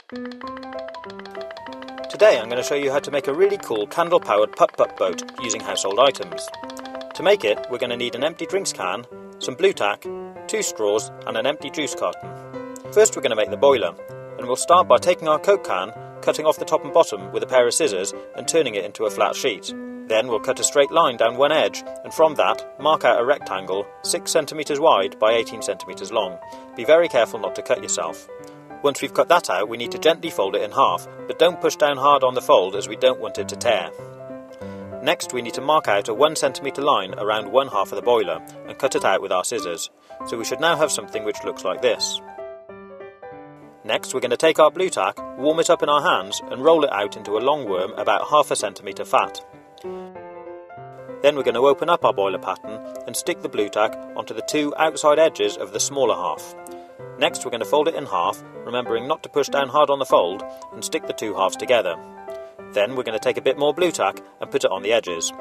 Today I'm going to show you how to make a really cool candle-powered putt-putt boat using household items. To make it, we're going to need an empty drinks can, some blu-tack, 2 straws and an empty juice carton. First we're going to make the boiler, and we'll start by taking our Coke can, cutting off the top and bottom with a pair of scissors and turning it into a flat sheet. Then we'll cut a straight line down one edge, and from that mark out a rectangle 6 cm wide by 18 cm long. Be very careful not to cut yourself. Once we've cut that out, we need to gently fold it in half, but don't push down hard on the fold as we don't want it to tear. Next we need to mark out a 1 cm line around one half of the boiler and cut it out with our scissors. So we should now have something which looks like this. Next we're going to take our blu-tack, warm it up in our hands and roll it out into a long worm about ½ cm fat. Then we're going to open up our boiler pattern and stick the blu-tack onto the 2 outside edges of the smaller half. Next we're going to fold it in half, remembering not to push down hard on the fold, and stick the 2 halves together. Then we're going to take a bit more blu-tack and put it on the edges.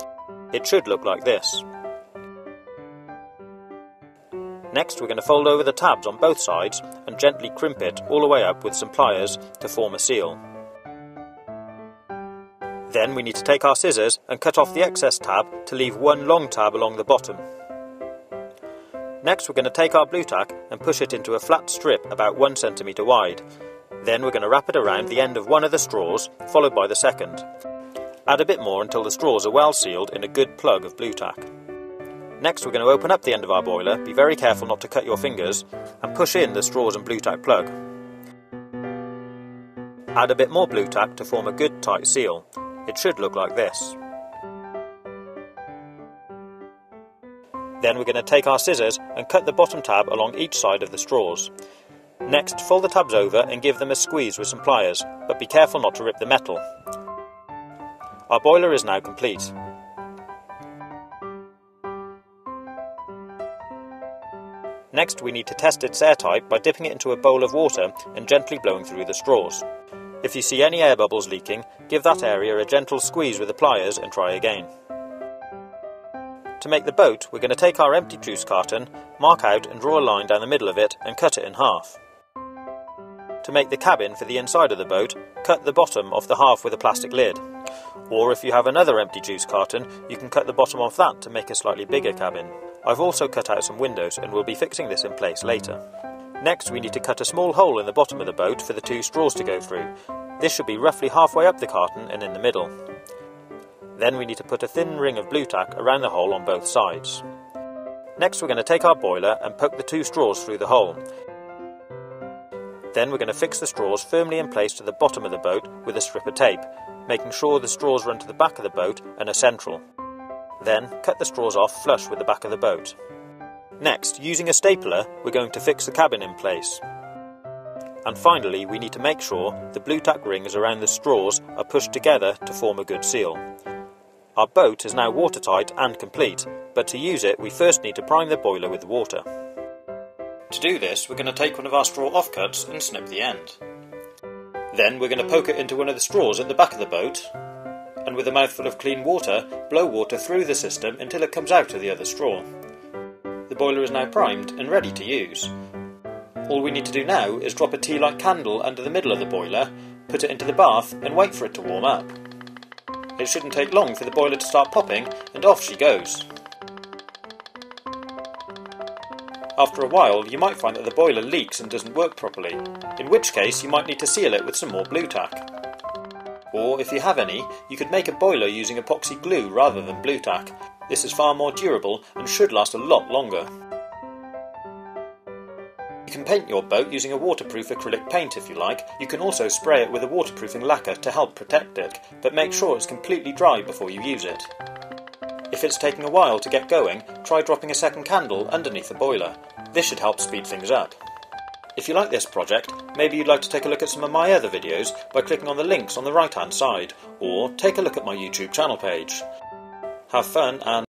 It should look like this. Next we're going to fold over the tabs on both sides and gently crimp it all the way up with some pliers to form a seal. Then we need to take our scissors and cut off the excess tab to leave one long tab along the bottom. Next we're going to take our blu-tack and push it into a flat strip about 1 cm wide. Then we're going to wrap it around the end of one of the straws, followed by the second. Add a bit more until the straws are well sealed in a good plug of blu-tack. Next we're going to open up the end of our boiler, be very careful not to cut your fingers, and push in the straws and blu-tack plug. Add a bit more blu-tack to form a good tight seal. It should look like this. Then we're going to take our scissors and cut the bottom tab along each side of the straws. Next, fold the tabs over and give them a squeeze with some pliers, but be careful not to rip the metal. Our boiler is now complete. Next, we need to test its airtight by dipping it into a bowl of water and gently blowing through the straws. If you see any air bubbles leaking, give that area a gentle squeeze with the pliers and try again. To make the boat, we're going to take our empty juice carton, mark out and draw a line down the middle of it and cut it in half. To make the cabin for the inside of the boat, cut the bottom off the half with a plastic lid. Or if you have another empty juice carton, you can cut the bottom off that to make a slightly bigger cabin. I've also cut out some windows and we'll be fixing this in place later. Next we need to cut a small hole in the bottom of the boat for the 2 straws to go through. This should be roughly halfway up the carton and in the middle. Then we need to put a thin ring of blu-tack around the hole on both sides. Next we're going to take our boiler and poke the 2 straws through the hole. Then we're going to fix the straws firmly in place to the bottom of the boat with a strip of tape, making sure the straws run to the back of the boat and are central. Then cut the straws off flush with the back of the boat. Next, using a stapler, we're going to fix the cabin in place. And finally, we need to make sure the blu-tack rings around the straws are pushed together to form a good seal. Our boat is now watertight and complete, but to use it we first need to prime the boiler with water. To do this, we're going to take one of our straw offcuts and snip the end. Then we're going to poke it into one of the straws at the back of the boat, and with a mouthful of clean water, blow water through the system until it comes out of the other straw. The boiler is now primed and ready to use. All we need to do now is drop a tea light candle under the middle of the boiler, put it into the bath and wait for it to warm up. It shouldn't take long for the boiler to start popping, and off she goes. After a while you might find that the boiler leaks and doesn't work properly, in which case you might need to seal it with some more blu-tack. Or if you have any, you could make a boiler using epoxy glue rather than blu-tack. This is far more durable and should last a lot longer. You can paint your boat using a waterproof acrylic paint if you like. You can also spray it with a waterproofing lacquer to help protect it, but make sure it's completely dry before you use it. If it's taking a while to get going, try dropping a second candle underneath the boiler. This should help speed things up. If you like this project, maybe you'd like to take a look at some of my other videos by clicking on the links on the right hand side, or take a look at my YouTube channel page. Have fun and